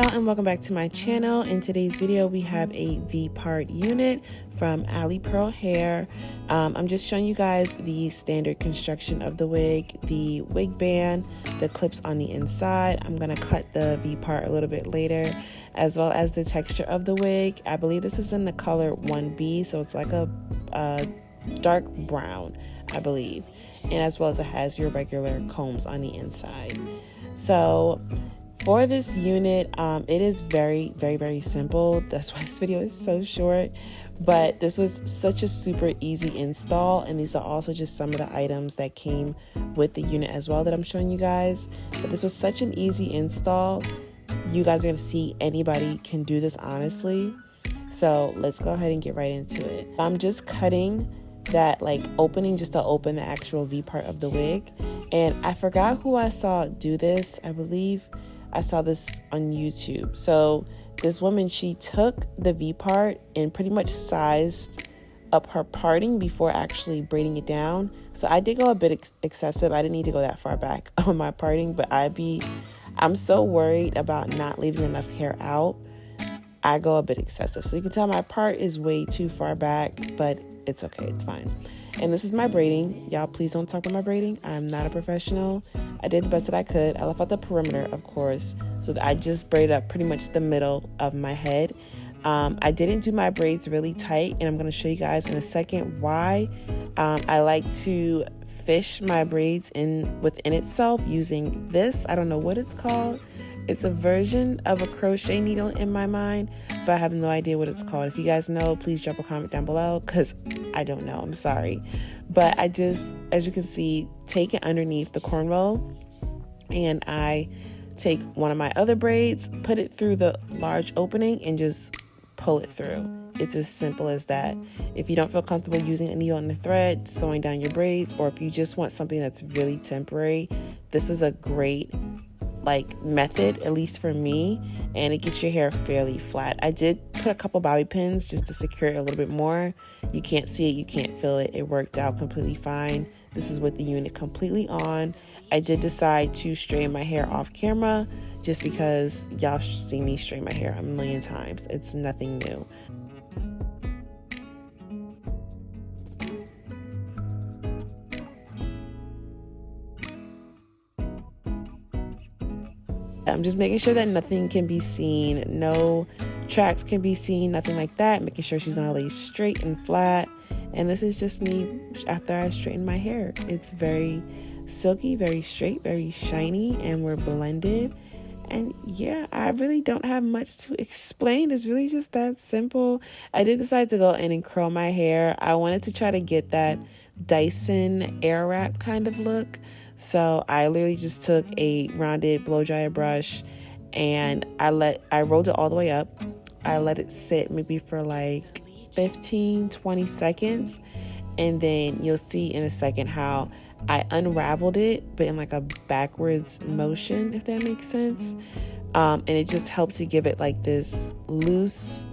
y'all, and welcome back to my channel. In today's video we have a V-part unit from Alipearl hair. I'm just showing you guys the standard construction of the wig, the wig band, the clips on the inside. I'm gonna cut the V-part a little bit later, as well as the texture of the wig. I believe this is in the color 1B, so it's like a dark brown, I believe, and as well as it has your regular combs on the inside. So for this unit, it is very simple. That's why this video is so short, but this was such a super easy install, and these are also just some of the items that came with the unit as well that I'm showing you guys. But this was such an easy install. You guys are gonna see anybody can do this, honestly. So let's go ahead and get right into it. I'm just cutting that opening just to open the actual V part of the wig, and I forgot who I saw do this. I believe I saw this on YouTube. So this woman, she took the V part and pretty much sized up her parting before actually braiding it down. So I did go a bit excessive. I didn't need to go that far back on my parting, but I'm so worried about not leaving enough hair out. I go a bit excessive. So you can tell my part is way too far back, but it's okay, it's fine. And this is my braiding. Y'all, please don't talk about my braiding. I'm not a professional. I did the best that I could. I left out the perimeter, of course, so that I just braided up pretty much the middle of my head. I didn't do my braids really tight, and I'm going to show you guys in a second why. I like to fish my braids within itself using this. I don't know what it's called. It's a version of a crochet needle in my mind, but I have no idea what it's called. If you guys know, please drop a comment down below, because I don't know. I'm sorry. But I just, as you can see, take it underneath the cornrow, and I take one of my other braids, put it through the large opening, and just pull it through. It's as simple as that. If you don't feel comfortable using a needle and a thread, sewing down your braids, or if you just want something that's really temporary, this is a great method, at least for me, and it gets your hair fairly flat. I did put a couple bobby pins just to secure it a little bit more. You can't see it, you can't feel it. It worked out completely fine. This is with the unit completely on. I did decide to straighten my hair off camera just because y'all seen me straighten my hair a million times. It's nothing new. I'm just making sure that nothing can be seen, no tracks can be seen, nothing like that, making sure she's gonna lay straight and flat. And this is just me after I straighten my hair. It's very silky, very straight, very shiny, and we're blended. And yeah, I really don't have much to explain. It's really just that simple. I did decide to go in and curl my hair. I wanted to try to get that Dyson Airwrap kind of look. So I literally just took a rounded blow dryer brush, and I rolled it all the way up. I let it sit maybe for 15-20 seconds, and then you'll see in a second how I unraveled it, but in a backwards motion, if that makes sense. And it just helped to give it this loose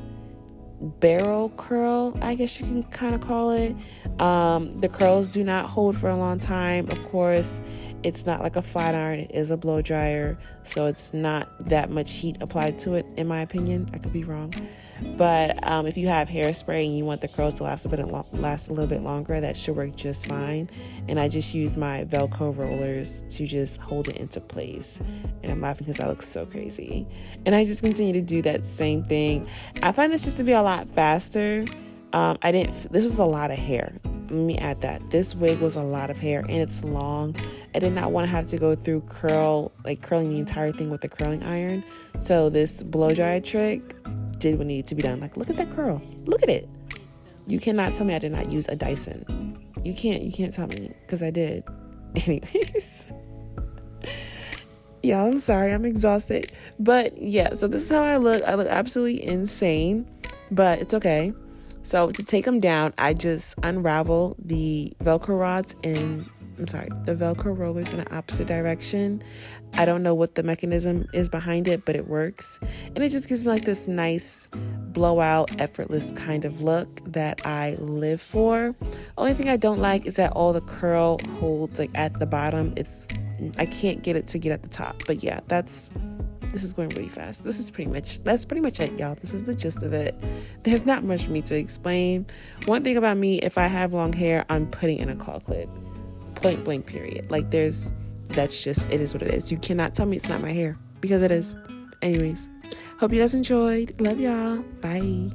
barrel curl, I guess you can kind of call it. The curls do not hold for a long time. Of course, it's not like a flat iron, it is a blow dryer, so it's not that much heat applied to it, in my opinion. I could be wrong, but if you have hairspray and you want the curls to last a little bit longer, that should work just fine. And I just used my Velcro rollers to just hold it into place, and I'm laughing because I look so crazy. And I just continue to do that same thing. I find this just to be a lot faster. This was a lot of hair. Let me add that. This wig was a lot of hair, and it's long. I did not want to have to go through curling the entire thing with a curling iron. So this blow dryer trick did what needed to be done. Look at that curl. Look at it. You cannot tell me I did not use a Dyson. You can't tell me, because I did. Anyways. Yeah, I'm sorry. I'm exhausted. But yeah, so this is how I look. I look absolutely insane, but it's okay. So to take them down, I just unravel the Velcro rollers in the opposite direction. I don't know what the mechanism is behind it, but it works. And it just gives me this nice blowout, effortless kind of look that I live for. Only thing I don't like is that all the curl holds at the bottom. I can't get it to get at the top. But yeah, that's this is going really fast. That's pretty much it, y'all. This is the gist of it. There's not much for me to explain. One thing about me, if I have long hair, I'm putting in a claw clip. Point blank, period. Like, that's just, it is what it is. You cannot tell me it's not my hair, because it is. Anyways, hope you guys enjoyed. Love y'all. Bye.